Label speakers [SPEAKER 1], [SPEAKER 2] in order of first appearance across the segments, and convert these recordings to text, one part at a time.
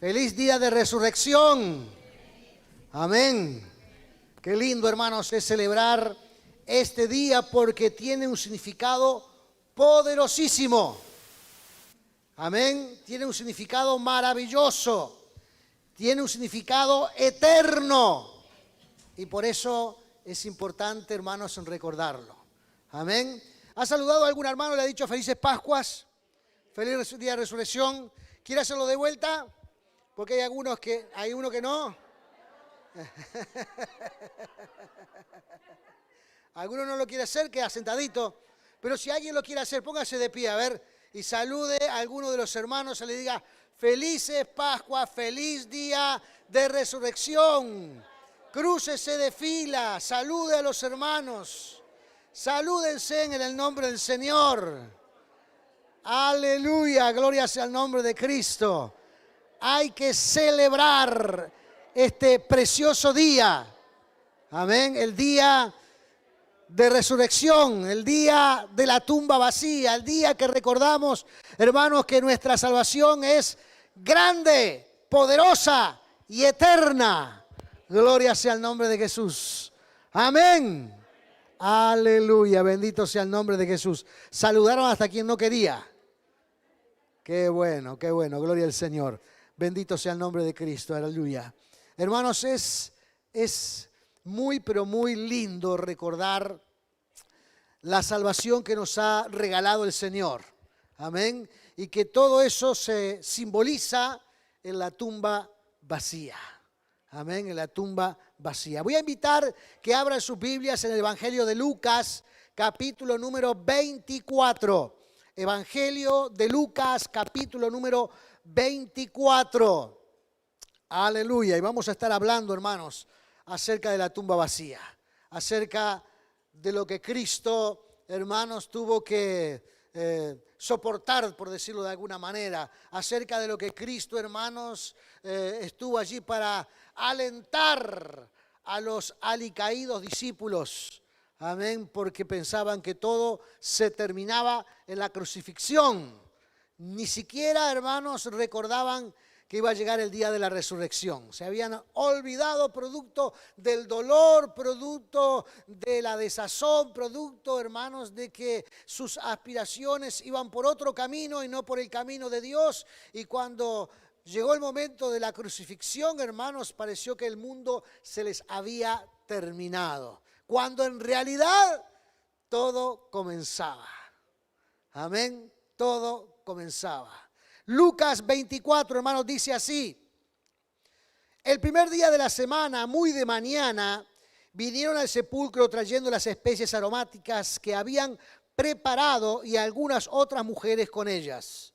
[SPEAKER 1] Feliz día de resurrección. Amén. Qué lindo, hermanos, es celebrar este día porque tiene un significado poderosísimo. Amén. Tiene un significado maravilloso. Tiene un significado eterno. Y por eso es importante, hermanos, recordarlo. Amén. ¿Ha saludado a algún hermano? ¿Le ha dicho felices Pascuas? Feliz día de resurrección. ¿Quiere hacerlo de vuelta? Porque hay uno que no. Alguno no lo quiere hacer, queda sentadito. Pero si alguien lo quiere hacer, póngase de pie, a ver, y salude a alguno de los hermanos y le diga, felices Pascuas, feliz día de resurrección. Crúcese de fila, salude a los hermanos. Salúdense en el nombre del Señor. Aleluya, gloria sea el nombre de Cristo. Hay que celebrar este precioso día. Amén, el día de resurrección, el día de la tumba vacía, el día que recordamos, hermanos, que nuestra salvación es grande, poderosa y eterna. Gloria sea el nombre de Jesús. Amén. Aleluya, bendito sea el nombre de Jesús. Saludaron hasta quien no quería. Qué bueno, gloria al Señor. Bendito sea el nombre de Cristo, aleluya. Hermanos, es muy, pero muy lindo recordar la salvación que nos ha regalado el Señor. Amén. Y que todo eso se simboliza en la tumba vacía. Amén, en la tumba vacía. Voy a invitar que abran sus Biblias en el Evangelio de Lucas, capítulo número 24. Evangelio de Lucas, capítulo número 24. Aleluya. Y vamos a estar hablando, hermanos, acerca de la tumba vacía. Acerca de lo que Cristo, hermanos, tuvo que soportar, por decirlo de alguna manera. Acerca de lo que Cristo, hermanos, estuvo allí para alentar a los alicaídos discípulos. Amén, porque pensaban que todo se terminaba en la crucifixión. Ni siquiera, hermanos, recordaban que iba a llegar el día de la resurrección. Se habían olvidado producto del dolor, producto de la desazón, producto, hermanos, de que sus aspiraciones iban por otro camino y no por el camino de Dios. Y cuando llegó el momento de la crucifixión, hermanos, pareció que el mundo se les había terminado. Cuando en realidad todo comenzaba. Amén, todo comenzaba. Lucas 24, hermanos, dice así. El primer día de la semana, muy de mañana, vinieron al sepulcro trayendo las especies aromáticas que habían preparado y algunas otras mujeres con ellas.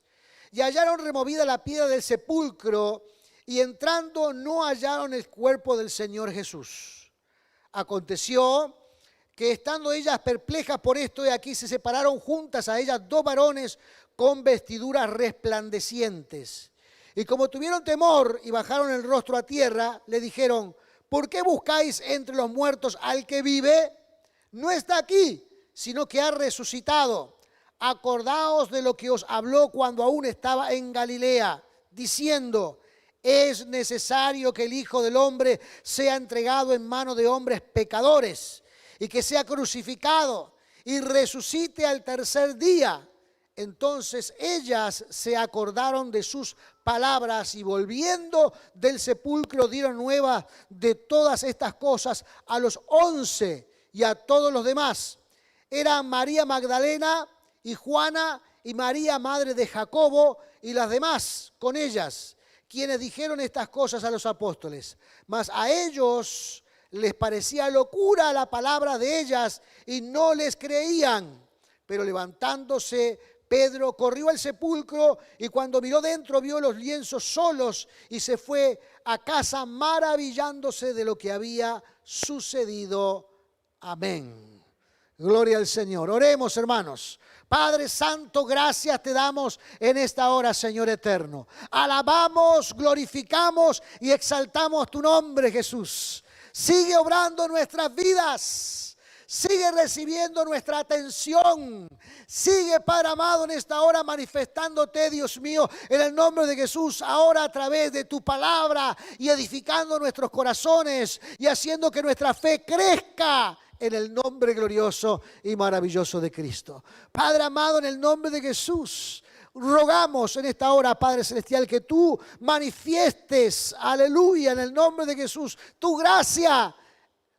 [SPEAKER 1] Y hallaron removida la piedra del sepulcro y entrando no hallaron el cuerpo del Señor Jesús. Aconteció que estando ellas perplejas por esto, y aquí se separaron juntas a ellas dos varones con vestiduras resplandecientes. Y como tuvieron temor y bajaron el rostro a tierra, le dijeron, ¿por qué buscáis entre los muertos al que vive? No está aquí, sino que ha resucitado. Acordaos de lo que os habló cuando aún estaba en Galilea, diciendo, es necesario que el Hijo del Hombre sea entregado en manos de hombres pecadores y que sea crucificado y resucite al tercer día. Entonces ellas se acordaron de sus palabras y volviendo del sepulcro dieron nueva de todas estas cosas a los 11 y a todos los demás. Eran María Magdalena y Juana y María, madre de Jacobo, y las demás con ellas, quienes dijeron estas cosas a los apóstoles. Mas a ellos les parecía locura la palabra de ellas y no les creían. Pero levantándose, Pedro corrió al sepulcro y cuando miró dentro vio los lienzos solos y se fue a casa maravillándose de lo que había sucedido. Amén. Gloria al Señor. Oremos, hermanos. Padre Santo, gracias te damos en esta hora, Señor eterno. Alabamos, glorificamos y exaltamos tu nombre, Jesús. Sigue obrando en nuestras vidas. sigue recibiendo nuestra atención. Sigue, Padre amado, en esta hora manifestándote, Dios mío, en el nombre de Jesús, ahora a través de tu palabra y edificando nuestros corazones y haciendo que nuestra fe crezca en el nombre glorioso y maravilloso de Cristo. Padre amado, en el nombre de Jesús, rogamos en esta hora, Padre Celestial, que tú manifiestes, aleluya, en el nombre de Jesús, tu gracia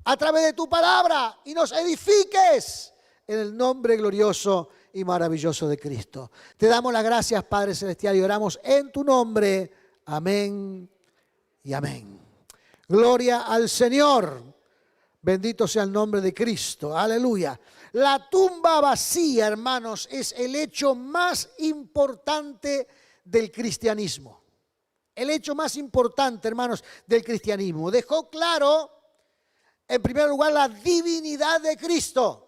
[SPEAKER 1] a través de tu palabra y nos edifiques en el nombre glorioso y maravilloso de Cristo. Te damos las gracias, Padre Celestial, y oramos en tu nombre. Amén y amén. Gloria al Señor. Bendito sea el nombre de Cristo. Aleluya. La tumba vacía, hermanos, es el hecho más importante del cristianismo. El hecho más importante, hermanos, del cristianismo. Dejó claro, en primer lugar, la divinidad de Cristo.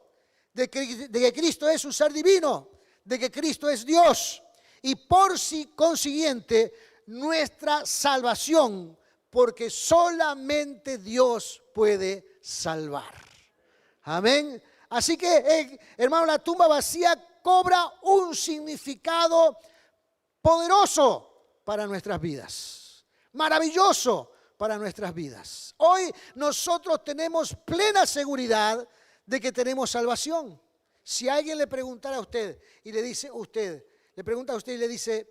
[SPEAKER 1] De que Cristo es un ser divino. De que Cristo es Dios. Y por consiguiente, nuestra salvación. Porque solamente Dios puede salvar. Amén. Así que, hermano, la tumba vacía cobra un significado poderoso para nuestras vidas. Maravilloso para nuestras vidas. Hoy nosotros tenemos plena seguridad de que tenemos salvación. Si alguien le preguntara a usted y le dice le pregunta a usted y le dice,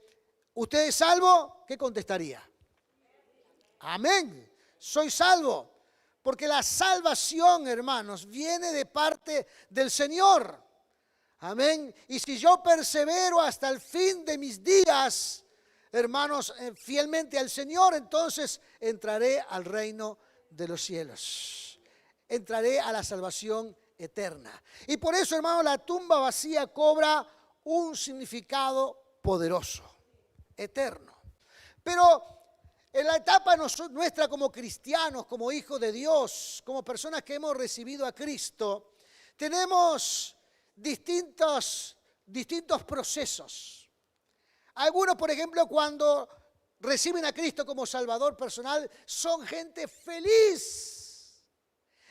[SPEAKER 1] ¿usted es salvo? ¿Qué contestaría? Amén. Soy salvo. Porque la salvación, hermanos, viene de parte del Señor. Amén. Y si yo persevero hasta el fin de mis días, hermanos, fielmente al Señor, entonces entraré al reino de los cielos. Entraré a la salvación eterna. Y por eso, hermanos, la tumba vacía cobra un significado poderoso, eterno. Pero en la etapa nuestra como cristianos, como hijos de Dios, como personas que hemos recibido a Cristo, tenemos distintos procesos. Algunos, por ejemplo, cuando reciben a Cristo como Salvador personal, son gente feliz.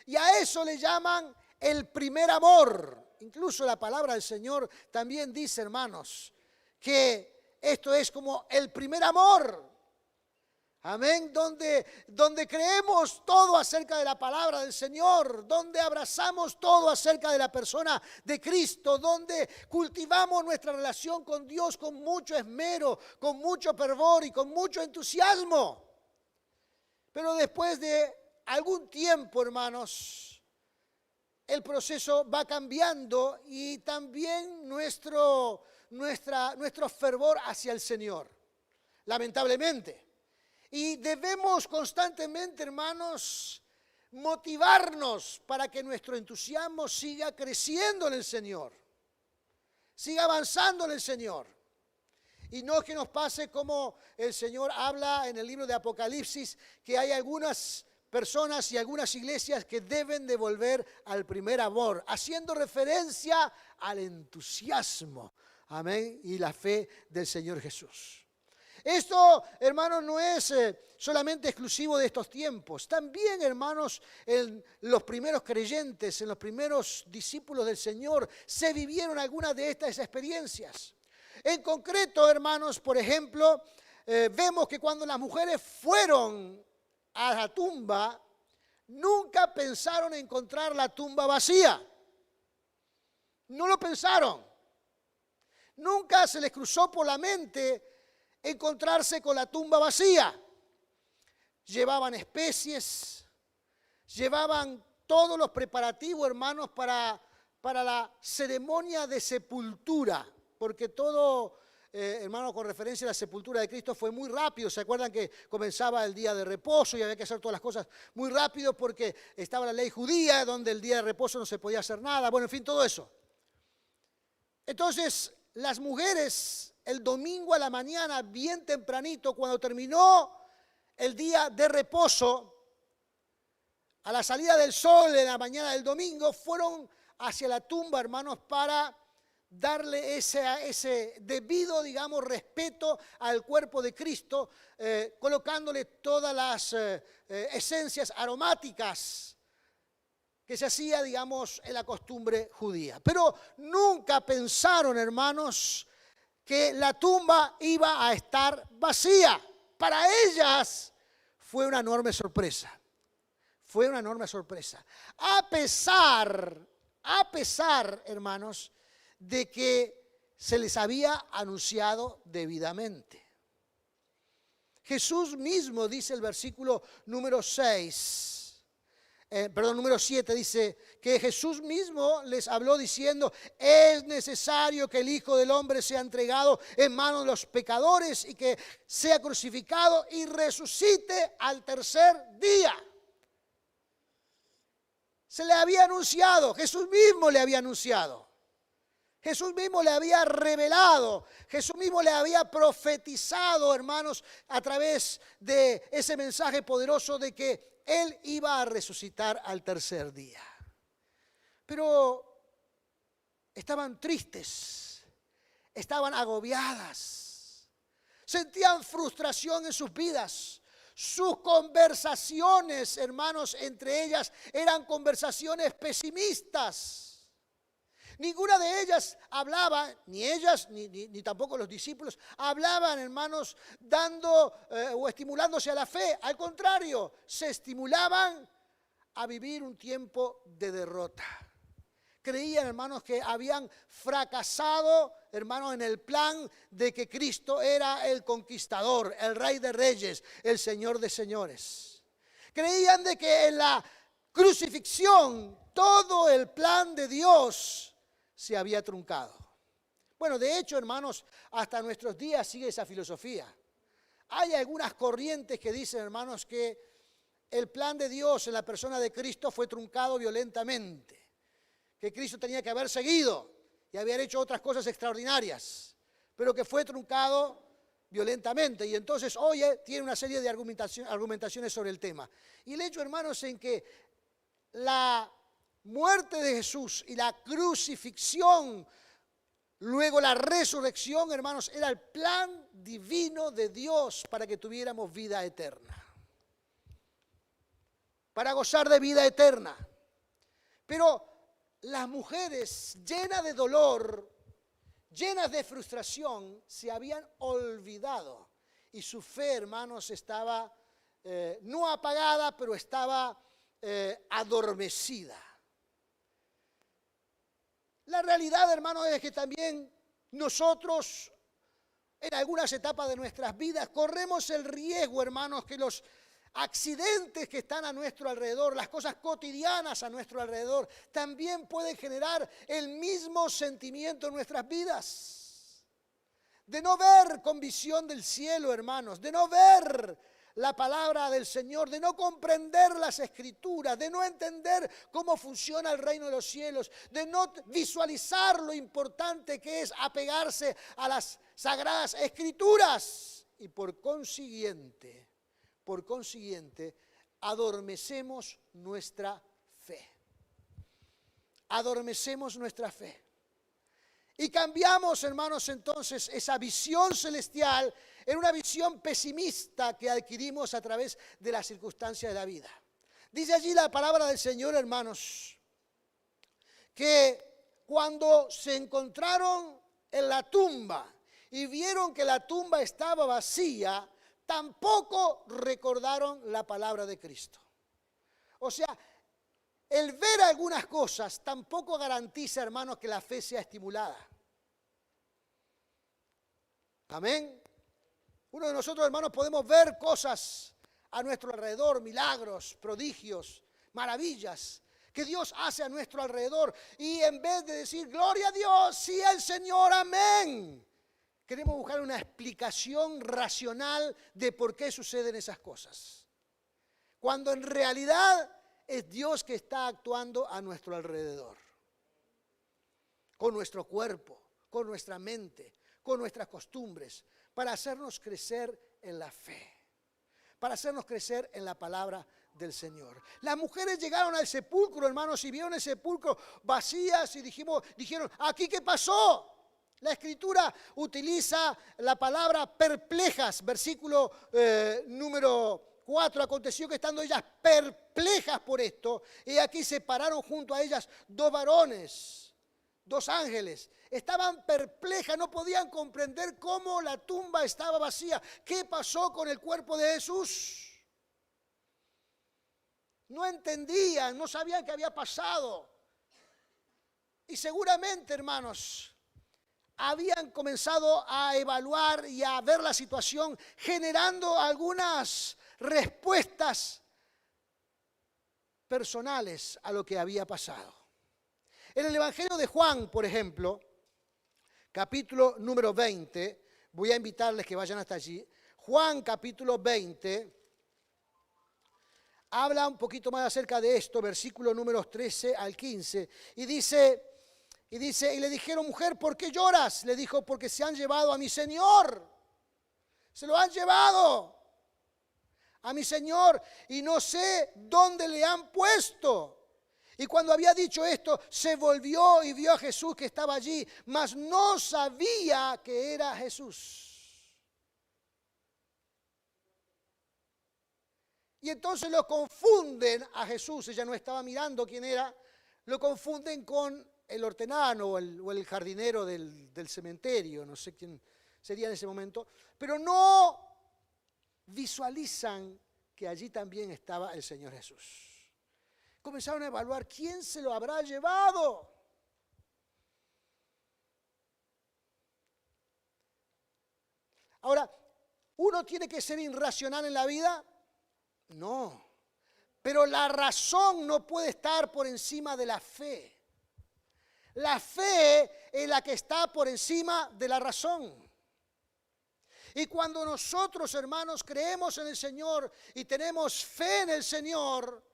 [SPEAKER 1] Y a eso le llaman el primer amor. Incluso la palabra del Señor también dice, hermanos, que esto es como el primer amor. Amén, donde creemos todo acerca de la palabra del Señor, donde abrazamos todo acerca de la persona de Cristo, donde cultivamos nuestra relación con Dios con mucho esmero, con mucho fervor y con mucho entusiasmo. Pero después de algún tiempo, hermanos, el proceso va cambiando y también nuestro fervor hacia el Señor, lamentablemente. Y debemos constantemente, hermanos, motivarnos para que nuestro entusiasmo siga creciendo en el Señor, siga avanzando en el Señor. Y no que nos pase como el Señor habla en el libro de Apocalipsis, que hay algunas personas y algunas iglesias que deben de volver al primer amor, haciendo referencia al entusiasmo, amén, y la fe del Señor Jesús. Esto, hermanos, no es solamente exclusivo de estos tiempos. También, hermanos, en los primeros creyentes, en los primeros discípulos del Señor, se vivieron algunas de estas experiencias. En concreto, hermanos, por ejemplo, vemos que cuando las mujeres fueron a la tumba, nunca pensaron encontrar la tumba vacía. No lo pensaron. Nunca se les cruzó por la mente encontrarse con la tumba vacía. Llevaban especies, llevaban todos los preparativos, hermanos, para la ceremonia de sepultura, porque todo, hermanos, con referencia a la sepultura de Cristo fue muy rápido. ¿Se acuerdan que comenzaba el día de reposo y había que hacer todas las cosas muy rápido porque estaba la ley judía, donde el día de reposo no se podía hacer nada? Bueno, en fin, todo eso. Entonces, las mujeres, el domingo a la mañana, bien tempranito, cuando terminó el día de reposo, a la salida del sol en la mañana del domingo, fueron hacia la tumba, hermanos, para darle ese debido, digamos, respeto al cuerpo de Cristo, colocándole todas las esencias aromáticas que se hacía, digamos, en la costumbre judía. Pero nunca pensaron, hermanos, que la tumba iba a estar vacía. Para ellas fue una enorme sorpresa. Fue una enorme sorpresa. A pesar, hermanos, de que se les había anunciado debidamente. Jesús mismo dice el versículo número 7, dice que Jesús mismo les habló diciendo: es necesario que el Hijo del Hombre sea entregado en manos de los pecadores y que sea crucificado y resucite al tercer día. Se le había anunciado, Jesús mismo le había anunciado. Jesús mismo le había revelado, Jesús mismo le había profetizado, hermanos, a través de ese mensaje poderoso de que Él iba a resucitar al tercer día. Pero estaban tristes, estaban agobiadas, sentían frustración en sus vidas. Sus conversaciones, hermanos, entre ellas eran conversaciones pesimistas. Ninguna de ellas hablaba, ni ellas, ni tampoco los discípulos, hablaban, hermanos, dando o estimulándose a la fe. Al contrario, se estimulaban a vivir un tiempo de derrota. Creían, hermanos, que habían fracasado, hermanos, en el plan de que Cristo era el conquistador, el Rey de Reyes, el Señor de Señores. Creían de que en la crucifixión todo el plan de Dios se había truncado. Bueno, de hecho, hermanos, hasta nuestros días sigue esa filosofía. Hay algunas corrientes que dicen, hermanos, que el plan de Dios en la persona de Cristo fue truncado violentamente. Que Cristo tenía que haber seguido y haber hecho otras cosas extraordinarias, pero que fue truncado violentamente. Y entonces hoy tiene una serie de argumentaciones sobre el tema. Y el hecho, hermanos, en que la muerte de Jesús y la crucifixión, luego la resurrección, hermanos, era el plan divino de Dios para que tuviéramos vida eterna. Para gozar de vida eterna. Pero las mujeres llenas de dolor, llenas de frustración, se habían olvidado. Y su fe, hermanos, estaba no apagada, pero estaba adormecida. La realidad, hermanos, es que también nosotros, en algunas etapas de nuestras vidas, corremos el riesgo, hermanos, que los accidentes que están a nuestro alrededor, las cosas cotidianas a nuestro alrededor, también pueden generar el mismo sentimiento en nuestras vidas. De no ver con visión del cielo, hermanos, de no ver la palabra del Señor, de no comprender las Escrituras, de no entender cómo funciona el reino de los cielos, de no visualizar lo importante que es apegarse a las sagradas Escrituras. Y por consiguiente, adormecemos nuestra fe. Adormecemos nuestra fe. Y cambiamos, hermanos, entonces esa visión celestial en una visión pesimista que adquirimos a través de las circunstancias de la vida. Dice allí la palabra del Señor, hermanos, que cuando se encontraron en la tumba y vieron que la tumba estaba vacía, tampoco recordaron la palabra de Cristo. O sea, el ver algunas cosas tampoco garantiza, hermanos, que la fe sea estimulada. Amén. Uno de nosotros, hermanos, podemos ver cosas a nuestro alrededor, milagros, prodigios, maravillas que Dios hace a nuestro alrededor. Y en vez de decir, gloria a Dios, sí el Señor, amén, queremos buscar una explicación racional de por qué suceden esas cosas. Cuando en realidad es Dios que está actuando a nuestro alrededor. Con nuestro cuerpo, con nuestra mente, con nuestras costumbres, para hacernos crecer en la fe, para hacernos crecer en la palabra del Señor. Las mujeres llegaron al sepulcro, hermanos, y vieron el sepulcro vacías y dijeron, ¿aquí qué pasó? La Escritura utiliza la palabra perplejas, versículo número 4, aconteció que estando ellas perplejas por esto, y aquí se pararon junto a ellas dos varones, dos ángeles. Estaban perplejas, no podían comprender cómo la tumba estaba vacía. ¿Qué pasó con el cuerpo de Jesús? No entendían, no sabían qué había pasado. Y seguramente, hermanos, habían comenzado a evaluar y a ver la situación, generando algunas respuestas personales a lo que había pasado. En el Evangelio de Juan, por ejemplo, capítulo número 20, voy a invitarles que vayan hasta allí. Juan capítulo 20, habla un poquito más acerca de esto, versículo números 13 al 15, y dice, y le dijeron, mujer, ¿por qué lloras? Le dijo, porque se han llevado a mi Señor, se lo han llevado a mi Señor, y no sé dónde le han puesto. Y cuando había dicho esto, se volvió y vio a Jesús que estaba allí, mas no sabía que era Jesús. Y entonces lo confunden a Jesús, ella no estaba mirando quién era, lo confunden con el hortelano o el jardinero del cementerio, no sé quién sería en ese momento, pero no visualizan que allí también estaba el Señor Jesús. Comenzaron a evaluar quién se lo habrá llevado. Ahora, ¿uno tiene que ser irracional en la vida? No, pero la razón no puede estar por encima de la fe. La fe es la que está por encima de la razón. Y cuando nosotros, hermanos, creemos en el Señor y tenemos fe en el Señor,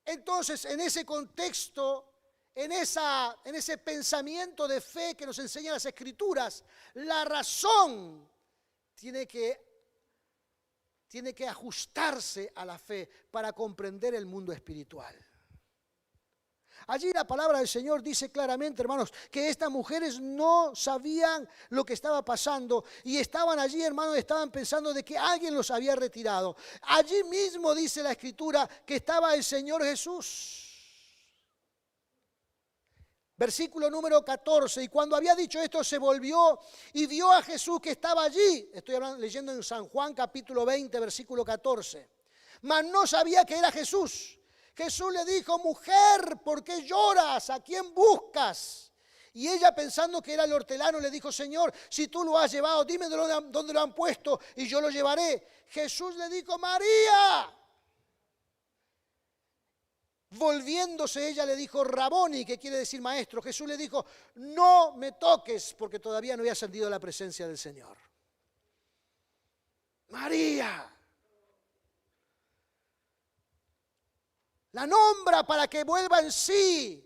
[SPEAKER 1] entonces en ese contexto, en ese pensamiento de fe que nos enseñan las Escrituras, la razón tiene que ajustarse a la fe para comprender el mundo espiritual. Allí la palabra del Señor dice claramente, hermanos, que estas mujeres no sabían lo que estaba pasando y estaban allí, hermanos, estaban pensando de que alguien los había retirado. Allí mismo dice la Escritura que estaba el Señor Jesús. Versículo número 14, y cuando había dicho esto se volvió y vio a Jesús que estaba allí. Estoy leyendo en San Juan capítulo 20, versículo 14. Mas no sabía que era Jesús. Jesús le dijo, mujer, ¿por qué lloras? ¿A quién buscas? Y ella, pensando que era el hortelano, le dijo, Señor, si tú lo has llevado, dime dónde lo han puesto y yo lo llevaré. Jesús le dijo, María. Volviéndose ella le dijo, Raboni, que quiere decir maestro. Jesús le dijo, no me toques, porque todavía no había ascendido a la presencia del Señor. María. La nombra para que vuelva en sí,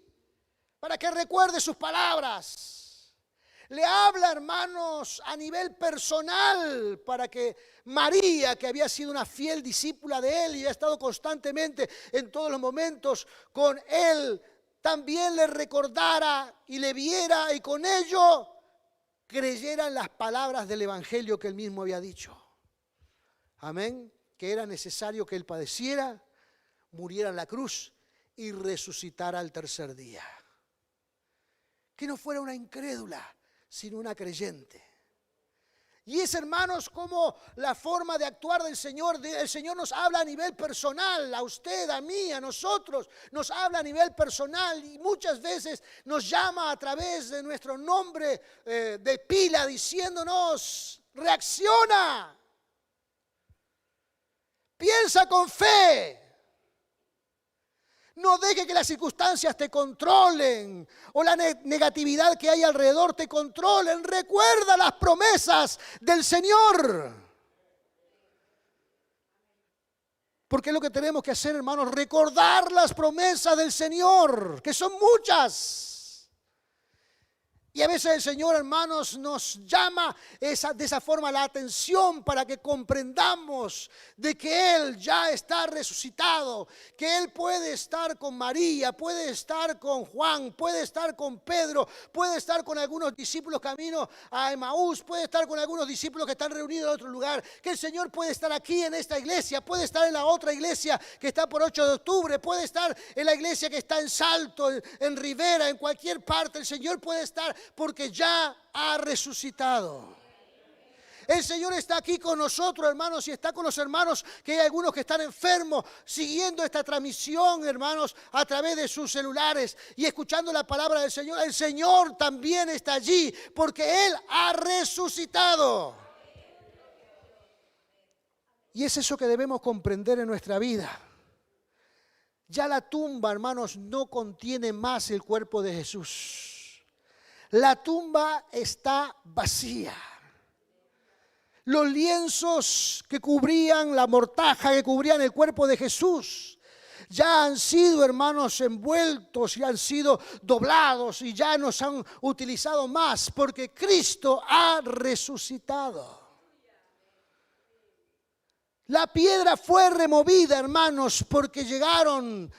[SPEAKER 1] para que recuerde sus palabras. Le habla, hermanos, a nivel personal, para que María, que había sido una fiel discípula de él y ha estado constantemente en todos los momentos con él, también le recordara y le viera y con ello creyera en las palabras del evangelio que él mismo había dicho. Amén. Que era necesario que él padeciera, muriera en la cruz y resucitara al tercer día. Que no fuera una incrédula, sino una creyente. Y es, hermanos, como la forma de actuar del Señor. El Señor nos habla a nivel personal, a usted, a mí, a nosotros. Nos habla a nivel personal y muchas veces nos llama a través de nuestro nombre de pila diciéndonos, reacciona. Piensa con fe. No deje que las circunstancias te controlen o la negatividad que hay alrededor te controlen. Recuerda las promesas del Señor. Porque es lo que tenemos que hacer, hermanos, recordar las promesas del Señor, que son muchas. Y a veces el Señor, hermanos, nos llama de esa forma la atención para que comprendamos de que Él ya está resucitado, que Él puede estar con María, puede estar con Juan, puede estar con Pedro, puede estar con algunos discípulos camino a Emaús, puede estar con algunos discípulos que están reunidos en otro lugar, que el Señor puede estar aquí en esta iglesia, puede estar en la otra iglesia que está por 8 de octubre, puede estar en la iglesia que está en Salto, en Rivera, en cualquier parte. El Señor puede estar porque ya ha resucitado. El Señor está aquí con nosotros, hermanos, y está con los hermanos, que hay algunos que están enfermos, siguiendo esta transmisión, hermanos, a través de sus celulares y escuchando la palabra del Señor. El Señor también está allí porque Él ha resucitado. Y es eso que debemos comprender en nuestra vida. Ya la tumba, hermanos, no contiene más el cuerpo de Jesús. La tumba está vacía. Los lienzos que cubrían, la mortaja que cubrían el cuerpo de Jesús, ya han sido, hermanos, envueltos y han sido doblados y ya no se han utilizado más porque Cristo ha resucitado. La piedra fue removida, hermanos, porque llegaron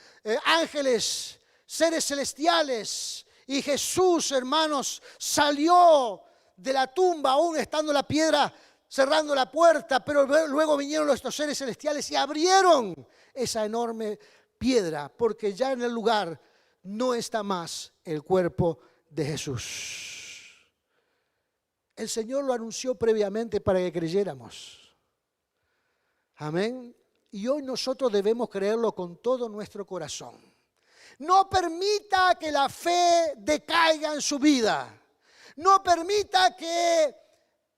[SPEAKER 1] ángeles, seres celestiales. Y Jesús, hermanos, salió de la tumba, aún estando la piedra cerrando la puerta, pero luego vinieron estos seres celestiales y abrieron esa enorme piedra, porque ya en el lugar no está más el cuerpo de Jesús. El Señor lo anunció previamente para que creyéramos. Amén. Y hoy nosotros debemos creerlo con todo nuestro corazón. No permita que la fe decaiga en su vida. No permita que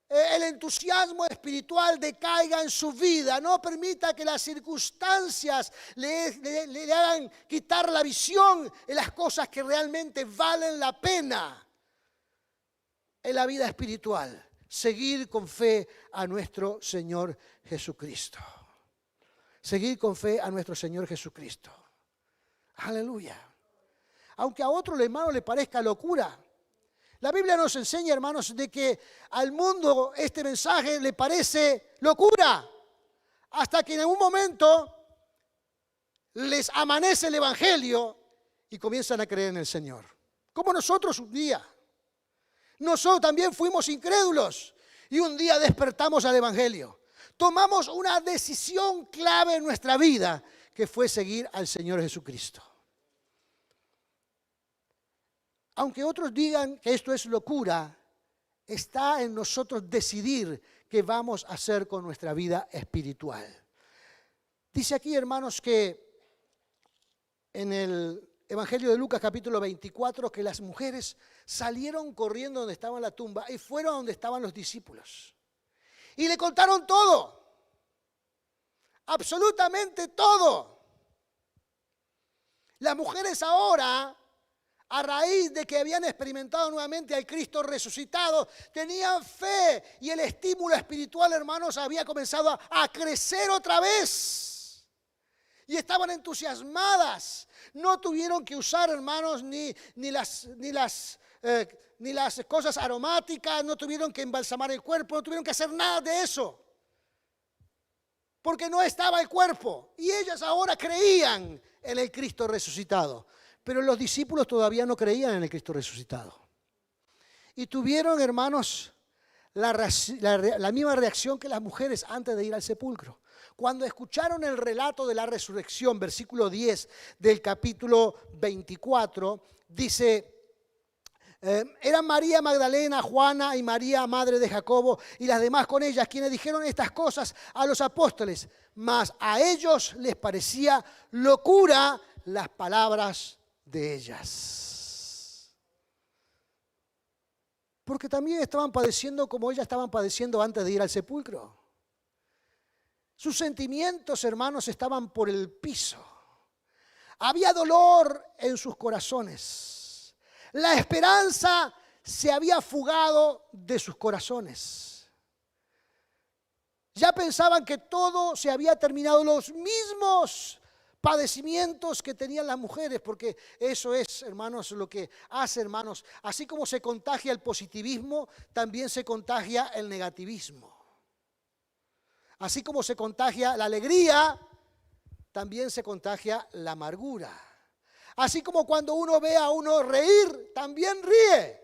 [SPEAKER 1] el entusiasmo espiritual decaiga en su vida. No permita que las circunstancias le hagan quitar la visión en las cosas que realmente valen la pena en la vida espiritual. Seguir con fe a nuestro Señor Jesucristo. Seguir con fe a nuestro Señor Jesucristo. Aleluya. Aunque a otro hermano le parezca locura, la Biblia nos enseña, hermanos, de que al mundo este mensaje le parece locura, hasta que en algún momento les amanece el Evangelio y comienzan a creer en el Señor. Como nosotros un día. Nosotros también fuimos incrédulos y un día despertamos al Evangelio. Tomamos una decisión clave en nuestra vida, que fue seguir al Señor Jesucristo. Aunque otros digan que esto es locura, está en nosotros decidir qué vamos a hacer con nuestra vida espiritual. Dice aquí, hermanos, que en el Evangelio de Lucas capítulo 24, que las mujeres salieron corriendo donde estaba la tumba y fueron donde estaban los discípulos. Y le contaron todo, absolutamente todo. Las mujeres ahora, a raíz de que habían experimentado nuevamente al Cristo resucitado, tenían fe y el estímulo espiritual, hermanos, había comenzado a crecer otra vez. Y estaban entusiasmadas. No tuvieron que usar, hermanos, ni las cosas aromáticas, no tuvieron que embalsamar el cuerpo, no tuvieron que hacer nada de eso. Porque no estaba el cuerpo. Y ellas ahora creían en el Cristo resucitado. Pero los discípulos todavía no creían en el Cristo resucitado. Y tuvieron, hermanos, la misma reacción que las mujeres antes de ir al sepulcro. Cuando escucharon el relato de la resurrección, versículo 10 del capítulo 24, dice: eran María Magdalena, Juana y María, madre de Jacobo, y las demás con ellas, quienes dijeron estas cosas a los apóstoles, mas a ellos les parecía locura las palabras de ellas. Porque también estaban padeciendo como ellas estaban padeciendo antes de ir al sepulcro. Sus sentimientos, hermanos, estaban por el piso. Había dolor en sus corazones. La esperanza se había fugado de sus corazones. Ya pensaban que todo se había terminado. Los mismos padecimientos que tenían las mujeres, porque eso es, hermanos, lo que hace, hermanos. Así como se contagia el positivismo, también se contagia el negativismo. Así como se contagia la alegría, también se contagia la amargura. Así como cuando uno ve a uno reír, también ríe.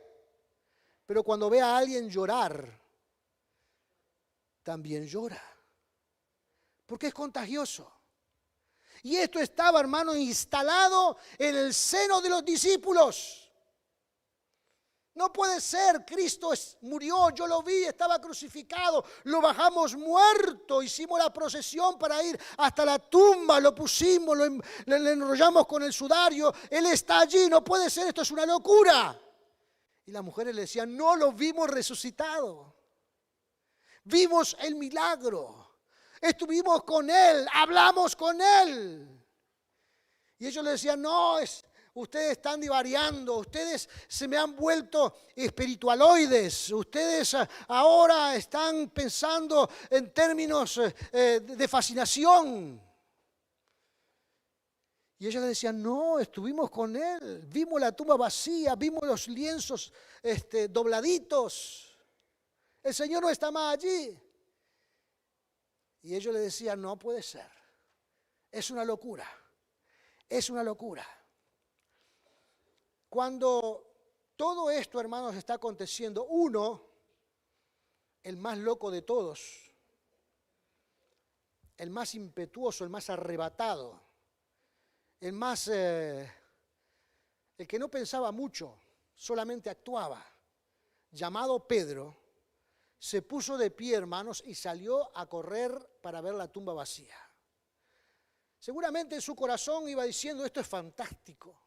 [SPEAKER 1] Pero cuando ve a alguien llorar, también llora. Porque es contagioso. Y esto estaba, hermano, instalado en el seno de los discípulos. No puede ser, Cristo murió, yo lo vi, estaba crucificado, lo bajamos muerto, hicimos la procesión para ir hasta la tumba, lo pusimos, le enrollamos con el sudario, Él está allí, no puede ser, esto es una locura. Y las mujeres le decían, no lo vimos resucitado, vimos el milagro, estuvimos con Él, hablamos con Él. Y ellos le decían, no, ustedes están divariando, ustedes se me han vuelto espiritualoides, ustedes ahora están pensando en términos de fascinación. Y ellos le decían, no, estuvimos con Él, vimos la tumba vacía, vimos los lienzos dobladitos, el Señor no está más allí. Y ellos le decían, no puede ser, es una locura, es una locura. Cuando todo esto, hermanos, está aconteciendo, uno, el más loco de todos, el más impetuoso, el más arrebatado, el que no pensaba mucho, solamente actuaba, llamado Pedro, se puso de pie, hermanos, y salió a correr para ver la tumba vacía. Seguramente en su corazón iba diciendo, esto es fantástico.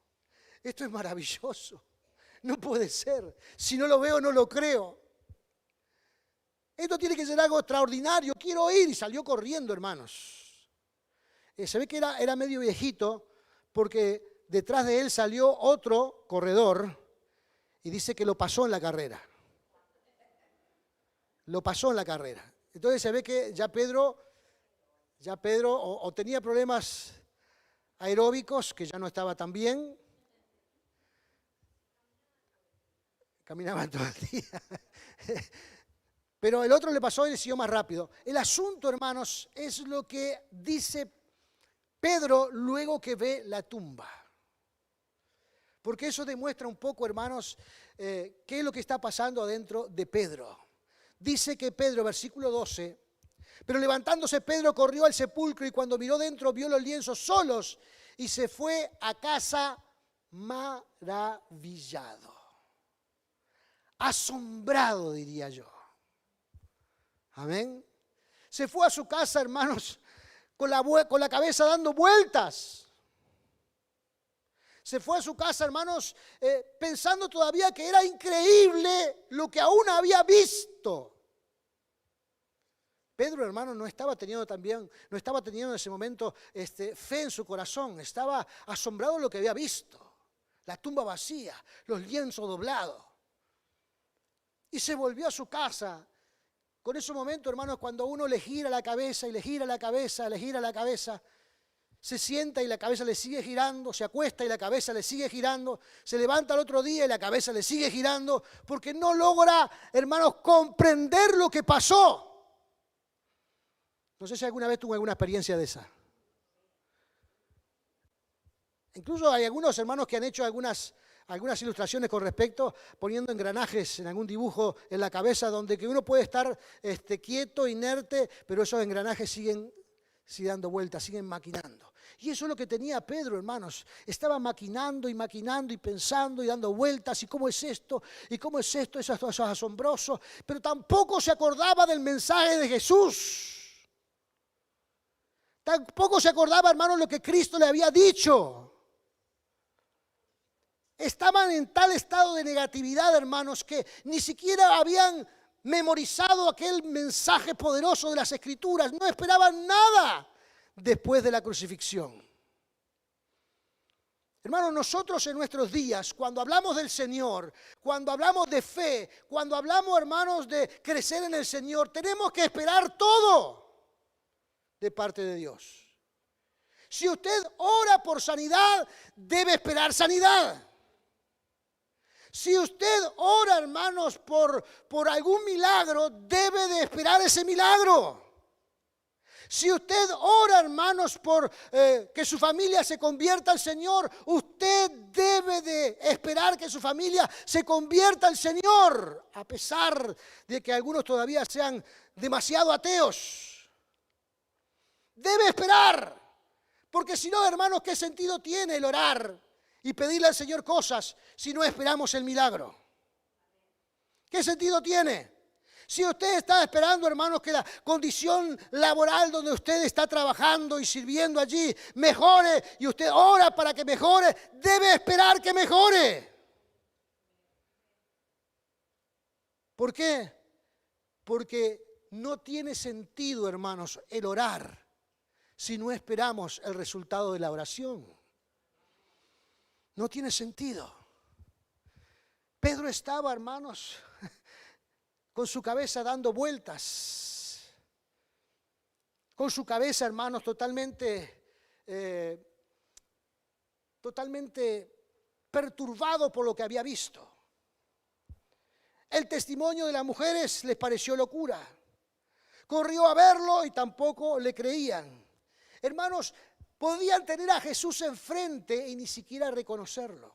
[SPEAKER 1] Esto es maravilloso, no puede ser, si no lo veo no lo creo. Esto tiene que ser algo extraordinario, quiero ir. Y salió corriendo, hermanos. Se ve que era medio viejito porque detrás de él salió otro corredor y dice que lo pasó en la carrera. Lo pasó en la carrera. Entonces se ve que ya Pedro o tenía problemas aeróbicos, que ya no estaba tan bien. Caminaban todo el día. Pero el otro le pasó y le siguió más rápido. El asunto, hermanos, es lo que dice Pedro luego que ve la tumba. Porque eso demuestra un poco, hermanos, qué es lo que está pasando adentro de Pedro. Dice que Pedro, versículo 12, pero levantándose Pedro corrió al sepulcro y cuando miró dentro vio los lienzos solos y se fue a casa maravillado. Asombrado, diría yo. Amén. Se fue a su casa, hermanos, con la cabeza dando vueltas. Se fue a su casa, hermanos, pensando todavía que era increíble lo que aún había visto. Pedro, hermano, no estaba teniendo en ese momento fe en su corazón. Estaba asombrado de lo que había visto. La tumba vacía, los lienzos doblados. Y se volvió a su casa. Con ese momento, hermanos, cuando uno le gira la cabeza y le gira la cabeza, le gira la cabeza, se sienta y la cabeza le sigue girando, se acuesta y la cabeza le sigue girando, se levanta al otro día y la cabeza le sigue girando, porque no logra, hermanos, comprender lo que pasó. No sé si alguna vez tuvo alguna experiencia de esa. Incluso hay algunos hermanos que han hecho algunas ilustraciones con respecto, poniendo engranajes en algún dibujo en la cabeza, donde que uno puede estar quieto, inerte, pero esos engranajes siguen dando vueltas, siguen maquinando. Y eso es lo que tenía Pedro, hermanos. Estaba maquinando y pensando y dando vueltas. ¿Y cómo es esto? ¿Y cómo es esto? Eso es asombroso. Pero tampoco se acordaba del mensaje de Jesús. Tampoco se acordaba, hermanos, lo que Cristo le había dicho. Estaban en tal estado de negatividad, hermanos, que ni siquiera habían memorizado aquel mensaje poderoso de las Escrituras. No esperaban nada después de la crucifixión. Hermanos, nosotros en nuestros días, cuando hablamos del Señor, cuando hablamos de fe, cuando hablamos, hermanos, de crecer en el Señor, tenemos que esperar todo de parte de Dios. Si usted ora por sanidad, debe esperar sanidad. Si usted ora, hermanos, por algún milagro, debe de esperar ese milagro. Si usted ora, hermanos, por que su familia se convierta al Señor, usted debe de esperar que su familia se convierta al Señor, a pesar de que algunos todavía sean demasiado ateos. Debe esperar, porque si no, hermanos, ¿qué sentido tiene el orar y pedirle al Señor cosas si no esperamos el milagro? ¿Qué sentido tiene? Si usted está esperando, hermanos, que la condición laboral donde usted está trabajando y sirviendo allí mejore y usted ora para que mejore, debe esperar que mejore. ¿Por qué? Porque no tiene sentido, hermanos, el orar si no esperamos el resultado de la oración. No tiene sentido. Pedro estaba, hermanos, con su cabeza dando vueltas, con su cabeza, hermanos, totalmente perturbado por lo que había visto. El testimonio de las mujeres les pareció locura. Corrió a verlo y tampoco le creían. Hermanos, podían tener a Jesús enfrente y ni siquiera reconocerlo.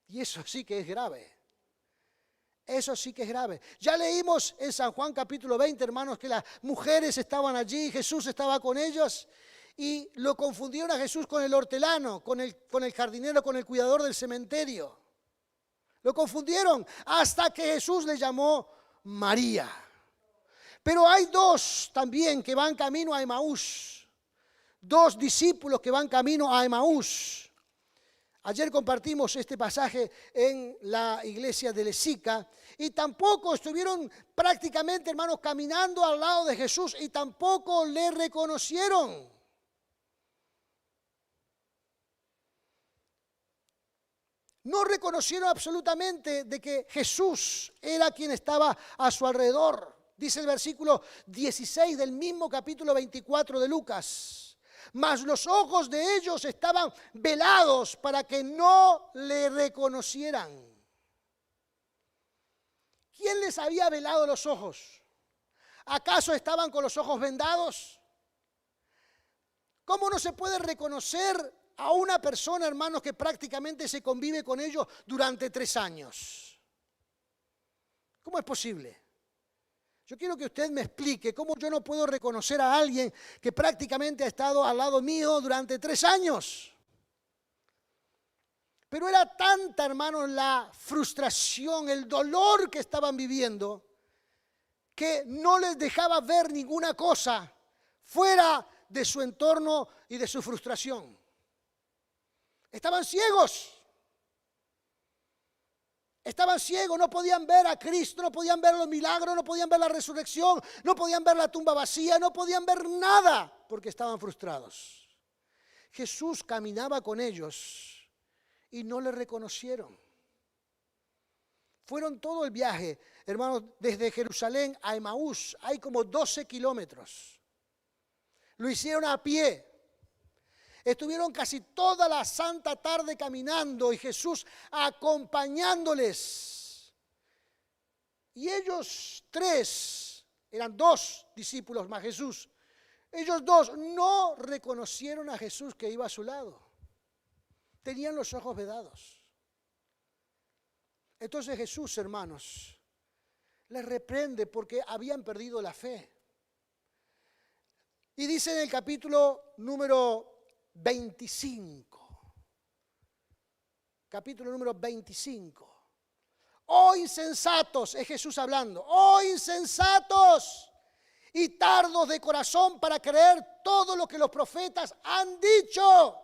[SPEAKER 1] Y eso sí que es grave. Eso sí que es grave. Ya leímos en San Juan capítulo 20, hermanos, que las mujeres estaban allí, Jesús estaba con ellos y lo confundieron a Jesús con el hortelano, con el jardinero, con el cuidador del cementerio. Lo confundieron hasta que Jesús le llamó María. Pero hay dos también que van camino a Emaús. Dos discípulos que van camino a Emaús. Ayer compartimos este pasaje en la iglesia de Lezica y tampoco estuvieron prácticamente, hermanos, caminando al lado de Jesús y tampoco le reconocieron. No reconocieron absolutamente de que Jesús era quien estaba a su alrededor. Dice el versículo 16 del mismo capítulo 24 de Lucas. Mas los ojos de ellos estaban velados para que no le reconocieran. ¿Quién les había velado los ojos? ¿Acaso estaban con los ojos vendados? ¿Cómo no se puede reconocer a una persona, hermanos, que prácticamente se convive con ellos durante 3 años? ¿Cómo es posible? Yo quiero que usted me explique cómo yo no puedo reconocer a alguien que prácticamente ha estado al lado mío durante 3 años. Pero era tanta, hermanos, la frustración, el dolor que estaban viviendo, que no les dejaba ver ninguna cosa fuera de su entorno y de su frustración. Estaban ciegos. Estaban ciegos, no podían ver a Cristo, no podían ver los milagros, no podían ver la resurrección, no podían ver la tumba vacía, no podían ver nada porque estaban frustrados. Jesús caminaba con ellos y no le reconocieron. Fueron todo el viaje, hermanos, desde Jerusalén a Emaús, hay como 12 kilómetros. Lo hicieron a pie. Estuvieron casi toda la santa tarde caminando y Jesús acompañándoles. Y ellos 3, eran 2 discípulos más Jesús. Ellos 2 no reconocieron a Jesús que iba a su lado. Tenían los ojos vedados. Entonces Jesús, hermanos, les reprende porque habían perdido la fe. Y dice en el capítulo número 25. Capítulo número 25. Oh insensatos, es Jesús hablando. Oh insensatos y tardos de corazón para creer todo lo que los profetas han dicho.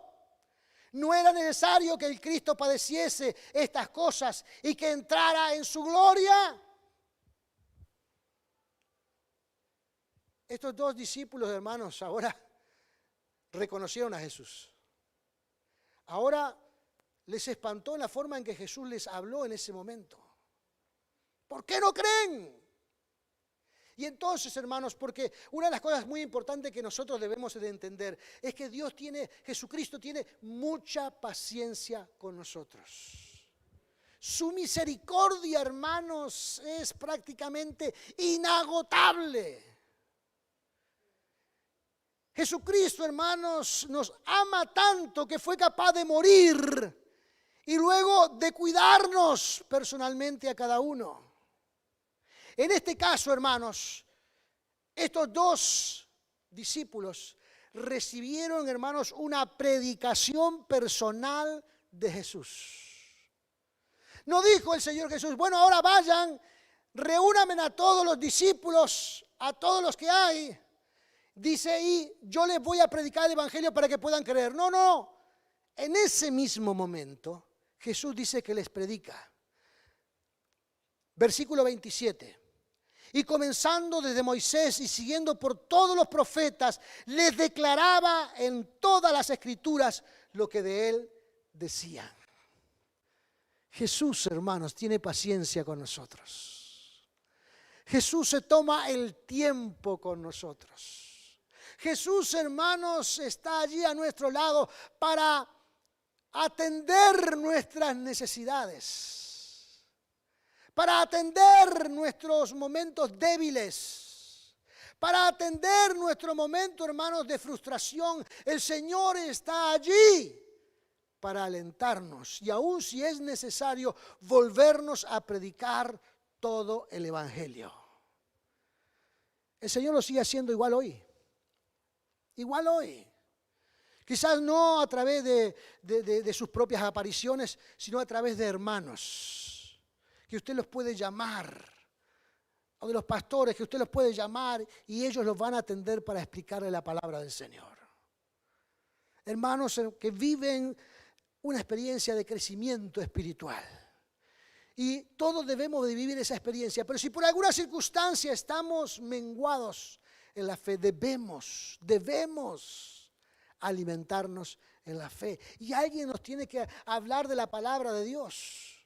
[SPEAKER 1] ¿No era necesario que el Cristo padeciese estas cosas y que entrara en su gloria? Estos 2 discípulos, hermanos, ahora reconocieron a Jesús. Ahora les espantó la forma en que Jesús les habló en ese momento. ¿Por qué no creen? Y entonces, hermanos, porque una de las cosas muy importantes que nosotros debemos de entender es que Jesucristo tiene mucha paciencia con nosotros. Su misericordia, hermanos, es prácticamente inagotable. Jesucristo, hermanos, nos ama tanto que fue capaz de morir y luego de cuidarnos personalmente a cada uno. En este caso, hermanos, estos dos discípulos recibieron, hermanos, una predicación personal de Jesús. No dijo el Señor Jesús, bueno, ahora vayan, reúnanme a todos los discípulos, a todos los que hay. Dice, y yo les voy a predicar el evangelio para que puedan creer. No, no. En ese mismo momento, Jesús dice que les predica. Versículo 27. Y comenzando desde Moisés y siguiendo por todos los profetas, les declaraba en todas las escrituras lo que de él decían. Jesús, hermanos, tiene paciencia con nosotros. Jesús se toma el tiempo con nosotros. Jesús, hermanos, está allí a nuestro lado para atender nuestras necesidades, para atender nuestros momentos débiles, para atender nuestro momento, hermanos, de frustración. El Señor está allí para alentarnos y aun si es necesario volvernos a predicar todo el evangelio. El Señor lo sigue haciendo igual hoy. Igual hoy. Quizás no a través de sus propias apariciones, sino a través de hermanos que usted los puede llamar, o de los pastores que usted los puede llamar y ellos los van a atender para explicarle la palabra del Señor. Hermanos que viven una experiencia de crecimiento espiritual. Y todos debemos de vivir esa experiencia. Pero si por alguna circunstancia estamos menguados en la fe, debemos alimentarnos en la fe. Y alguien nos tiene que hablar de la palabra de Dios.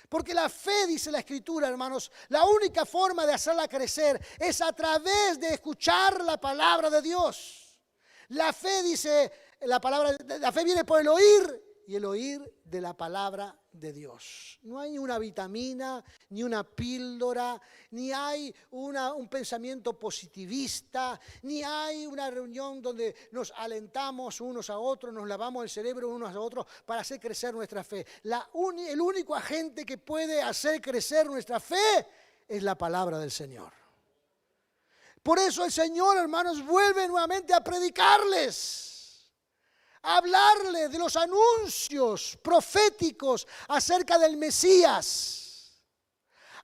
[SPEAKER 1] Porque la fe, dice la Escritura, hermanos, la única forma de hacerla crecer es a través de escuchar la palabra de Dios. La fe, dice la fe viene por el oír y el oír de la palabra de Dios. No hay una vitamina, ni una píldora, ni hay un pensamiento positivista, ni hay una reunión donde nos alentamos unos a otros, nos lavamos el cerebro unos a otros para hacer crecer nuestra fe. El único agente que puede hacer crecer nuestra fe es la palabra del Señor. Por eso el Señor, hermanos, vuelve nuevamente a predicarles, a hablarle de los anuncios proféticos acerca del Mesías,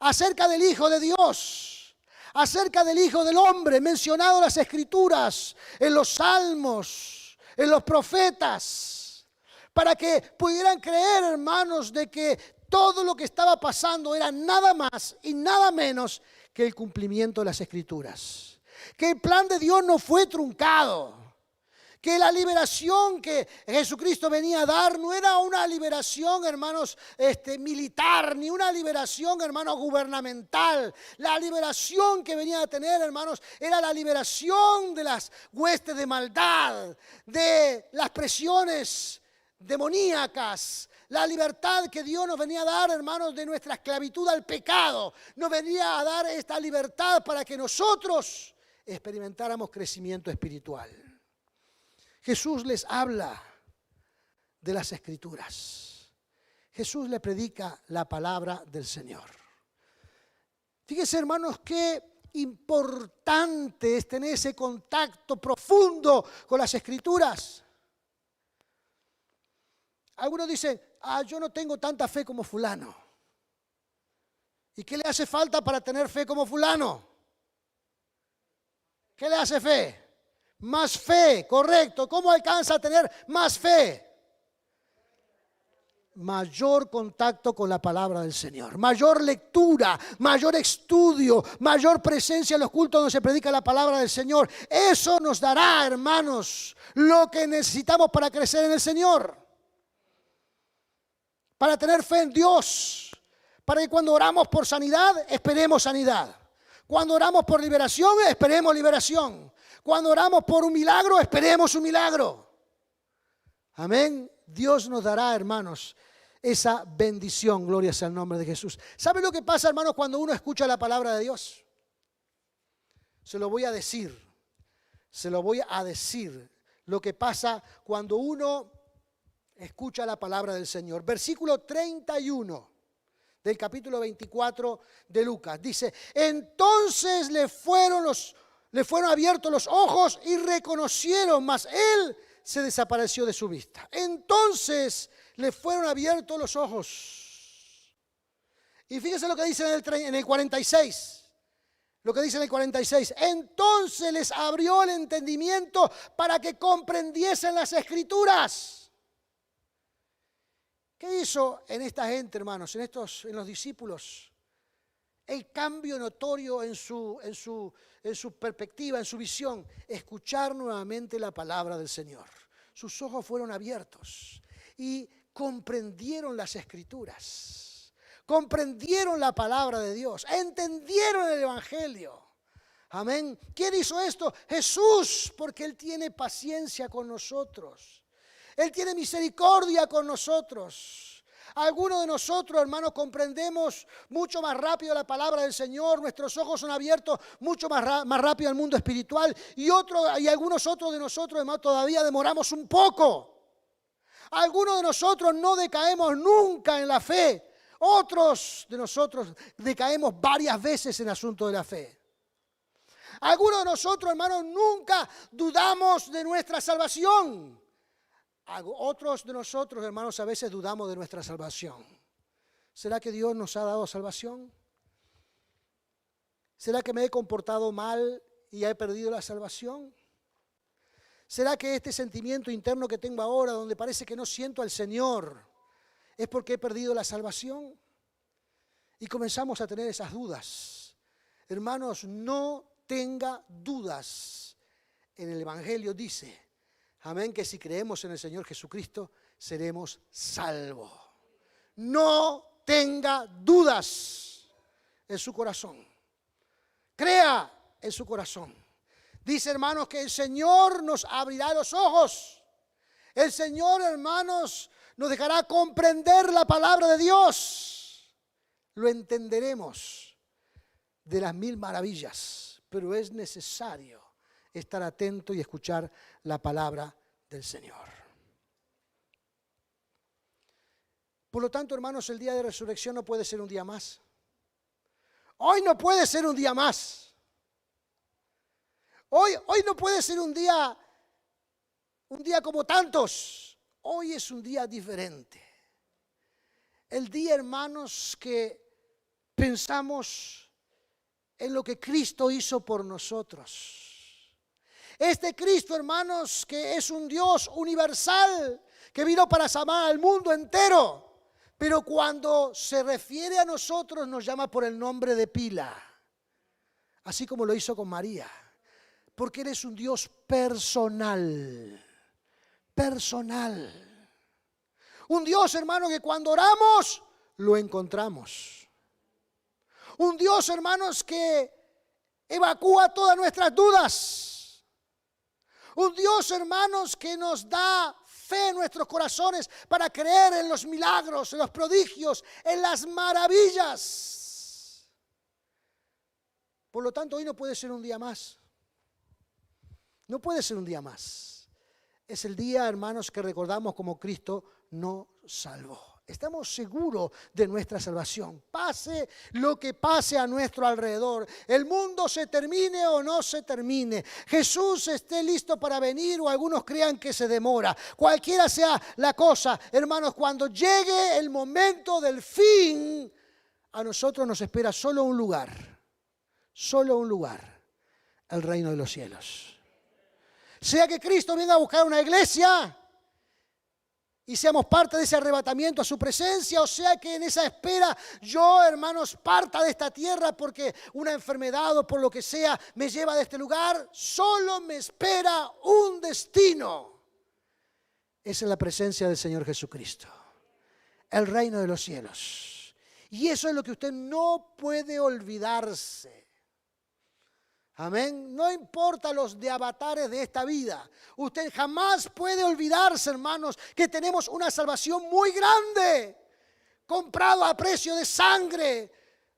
[SPEAKER 1] acerca del Hijo de Dios, acerca del Hijo del Hombre, mencionado en las Escrituras, en los Salmos, en los profetas, para que pudieran creer, hermanos, de que todo lo que estaba pasando era nada más y nada menos que el cumplimiento de las Escrituras. Que el plan de Dios no fue truncado. Que la liberación que Jesucristo venía a dar no era una liberación, hermanos, militar, ni una liberación, hermanos, gubernamental. La liberación que venía a tener, hermanos, era la liberación de las huestes de maldad, de las presiones demoníacas. La libertad que Dios nos venía a dar, hermanos, de nuestra esclavitud al pecado. Nos venía a dar esta libertad para que nosotros experimentáramos crecimiento espiritual. Jesús les habla de las Escrituras. Jesús le predica la palabra del Señor. Fíjense, hermanos, qué importante es tener ese contacto profundo con las Escrituras. Algunos dicen, yo no tengo tanta fe como fulano. ¿Y qué le hace falta para tener fe como fulano? ¿Qué le hace fe? Más fe, correcto. ¿Cómo alcanza a tener más fe? Mayor contacto con la palabra del Señor, mayor lectura, mayor estudio, mayor presencia en los cultos donde se predica la palabra del Señor. Eso nos dará, hermanos, lo que necesitamos para crecer en el Señor, para tener fe en Dios, para que cuando oramos por sanidad, esperemos sanidad. Cuando oramos por liberación, esperemos liberación. Cuando oramos por un milagro, esperemos un milagro. Amén. Dios nos dará, hermanos, esa bendición. Gloria sea el nombre de Jesús. ¿Sabe lo que pasa, hermanos, cuando uno escucha la palabra de Dios? Se lo voy a decir. Se lo voy a decir. Lo que pasa cuando uno escucha la palabra del Señor. Versículo 31 del capítulo 24 de Lucas. Dice, entonces le fueron abiertos los ojos y reconocieron, mas él se desapareció de su vista. Entonces le fueron abiertos los ojos. Y fíjense lo que dice en el 46. Lo que dice en el 46. Entonces les abrió el entendimiento para que comprendiesen las Escrituras. ¿Qué hizo en esta gente, hermanos, en los discípulos? El cambio notorio en su perspectiva, en su visión, escuchar nuevamente la palabra del Señor. Sus ojos fueron abiertos y comprendieron las Escrituras, comprendieron la palabra de Dios, entendieron el Evangelio. Amén. ¿Quién hizo esto? Jesús, porque Él tiene paciencia con nosotros. Él tiene misericordia con nosotros. Algunos de nosotros, hermanos, comprendemos mucho más rápido la palabra del Señor. Nuestros ojos son abiertos mucho más rápido al mundo espiritual. Y algunos otros de nosotros, hermanos, todavía demoramos un poco. Algunos de nosotros no decaemos nunca en la fe. Otros de nosotros decaemos varias veces en el asunto de la fe. Algunos de nosotros, hermanos, nunca dudamos de nuestra salvación. Otros de nosotros, hermanos, a veces dudamos de nuestra salvación. ¿Será que Dios nos ha dado salvación? ¿Será que me he comportado mal y he perdido la salvación? ¿Será que este sentimiento interno que tengo ahora, donde parece que no siento al Señor, es porque he perdido la salvación? Y comenzamos a tener esas dudas. Hermanos, no tenga dudas. En el Evangelio dice, amén, que si creemos en el Señor Jesucristo, seremos salvos. No tenga dudas en su corazón. Crea en su corazón. Dice, hermanos, que el Señor nos abrirá los ojos. El Señor, hermanos, nos dejará comprender la palabra de Dios. Lo entenderemos de las mil maravillas, pero es necesario estar atento y escuchar la palabra del Señor. Por lo tanto, hermanos, el día de resurrección no puede ser un día más. Hoy no puede ser un día más. Hoy no puede ser un día como tantos. Hoy es un día diferente. El día, hermanos, que pensamos en lo que Cristo hizo por nosotros. Este Cristo, hermanos, que es un Dios universal, que vino para salvar al mundo entero. Pero cuando se refiere a nosotros, nos llama por el nombre de pila. Así como lo hizo con María. Porque Él es un Dios personal. Personal. Un Dios, hermano, que cuando oramos, lo encontramos. Un Dios, hermanos, que evacúa todas nuestras dudas. Un Dios, hermanos, que nos da fe en nuestros corazones para creer en los milagros, en los prodigios, en las maravillas. Por lo tanto, hoy no puede ser un día más. No puede ser un día más. Es el día, hermanos, que recordamos como Cristo nos salvó. Estamos seguros de nuestra salvación. Pase lo que pase a nuestro alrededor. El mundo se termine o no se termine. Jesús esté listo para venir o algunos crean que se demora. Cualquiera sea la cosa, hermanos, cuando llegue el momento del fin, a nosotros nos espera solo un lugar. Solo un lugar. El reino de los cielos. Sea que Cristo venga a buscar una iglesia y seamos parte de ese arrebatamiento a su presencia, o sea que en esa espera yo, hermanos, parta de esta tierra porque una enfermedad o por lo que sea me lleva de este lugar, solo me espera un destino. Esa es la presencia del Señor Jesucristo, el reino de los cielos. Y eso es lo que usted no puede olvidarse. Amén. No importa los de avatares de esta vida. Usted jamás puede olvidarse, hermanos, que tenemos una salvación muy grande, comprado a precio de sangre,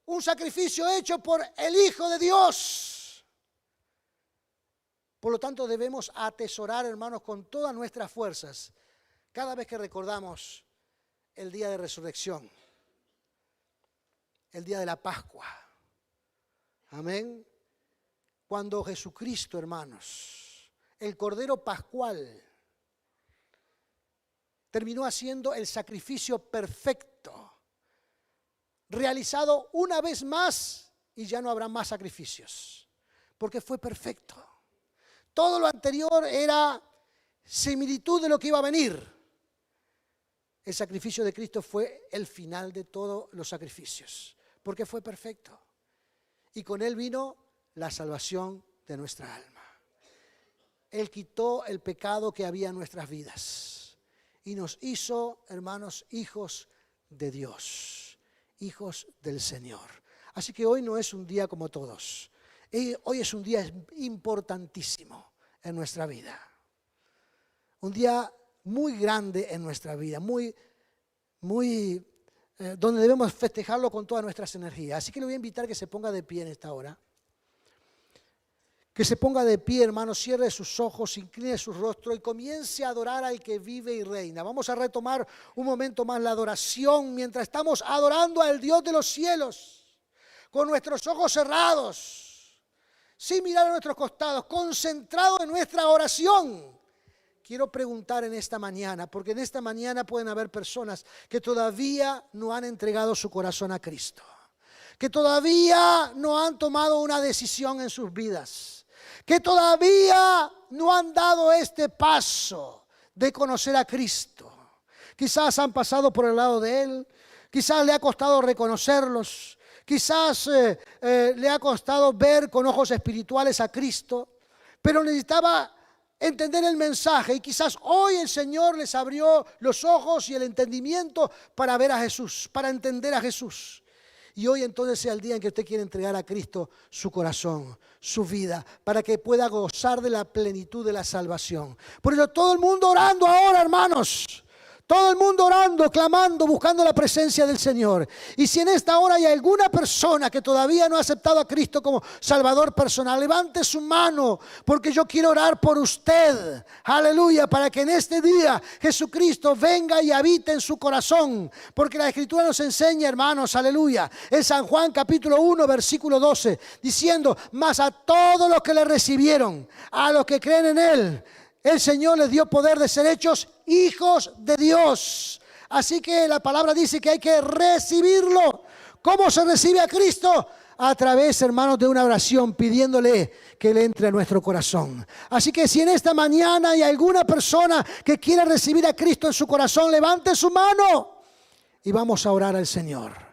[SPEAKER 1] un sacrificio hecho por el Hijo de Dios. Por lo tanto, debemos atesorar, hermanos, con todas nuestras fuerzas, cada vez que recordamos el día de resurrección, el día de la Pascua. Amén. Cuando Jesucristo, hermanos, el Cordero Pascual, terminó haciendo el sacrificio perfecto, realizado una vez más, y ya no habrá más sacrificios, porque fue perfecto. Todo lo anterior era similitud de lo que iba a venir. El sacrificio de Cristo fue el final de todos los sacrificios, porque fue perfecto. Y con Él vino la salvación de nuestra alma. Él quitó el pecado que había en nuestras vidas y nos hizo, hermanos, hijos de Dios, hijos del Señor. Así que hoy no es un día como todos. Hoy es un día importantísimo en nuestra vida. Un día muy grande en nuestra vida, donde debemos festejarlo con todas nuestras energías. Así que le voy a invitar que se ponga de pie en esta hora. Que se ponga de pie, hermano, cierre sus ojos, incline su rostro y comience a adorar al que vive y reina. Vamos a retomar un momento más la adoración mientras estamos adorando al Dios de los cielos, con nuestros ojos cerrados, sin mirar a nuestros costados, concentrados en nuestra oración. Quiero preguntar en esta mañana, porque en esta mañana pueden haber personas que todavía no han entregado su corazón a Cristo, que todavía no han tomado una decisión en sus vidas, que todavía no han dado este paso de conocer a Cristo. Quizás han pasado por el lado de Él, quizás le ha costado reconocerlos, quizás le ha costado ver con ojos espirituales a Cristo, pero necesitaba entender el mensaje y quizás hoy el Señor les abrió los ojos y el entendimiento para ver a Jesús, para entender a Jesús. Y hoy entonces sea el día en que usted quiere entregar a Cristo su corazón, su vida, para que pueda gozar de la plenitud de la salvación. Por eso todo el mundo orando ahora, hermanos. Todo el mundo orando, clamando, buscando la presencia del Señor. Y si en esta hora hay alguna persona que todavía no ha aceptado a Cristo como Salvador personal, levante su mano, porque yo quiero orar por usted. Aleluya, para que en este día Jesucristo venga y habite en su corazón. Porque la Escritura nos enseña, hermanos, aleluya, en San Juan capítulo 1, versículo 12, diciendo: mas a todos los que le recibieron, a los que creen en Él, el Señor les dio poder de ser hechos hijos de Dios. Así que la palabra dice que hay que recibirlo. ¿Cómo se recibe a Cristo? A través, hermanos, de una oración, pidiéndole que Él entre a nuestro corazón. Así que si en esta mañana hay alguna persona que quiera recibir a Cristo en su corazón, levante su mano y vamos a orar al Señor.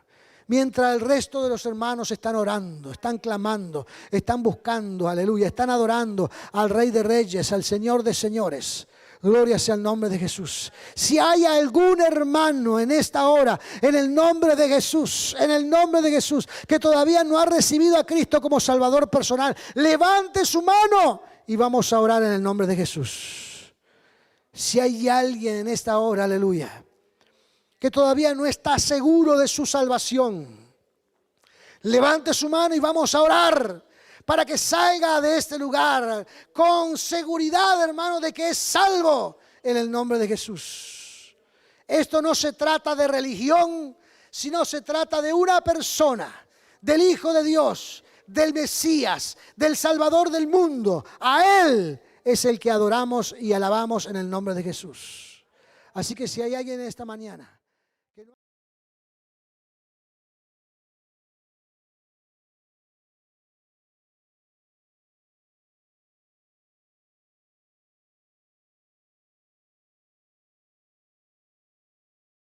[SPEAKER 1] Mientras el resto de los hermanos están orando, están clamando, están buscando, aleluya, están adorando al Rey de Reyes, al Señor de Señores. Gloria sea el nombre de Jesús. Si hay algún hermano en esta hora, en el nombre de Jesús, que todavía no ha recibido a Cristo como Salvador personal, levante su mano y vamos a orar en el nombre de Jesús. Si hay alguien en esta hora, aleluya, que todavía no está seguro de su salvación, levante su mano y vamos a orar para que salga de este lugar con seguridad, hermano, de que es salvo en el nombre de Jesús. Esto no se trata de religión, sino se trata de una persona, del Hijo de Dios, del Mesías, del Salvador del mundo. A Él es el que adoramos y alabamos en el nombre de Jesús. Así que si hay alguien esta mañana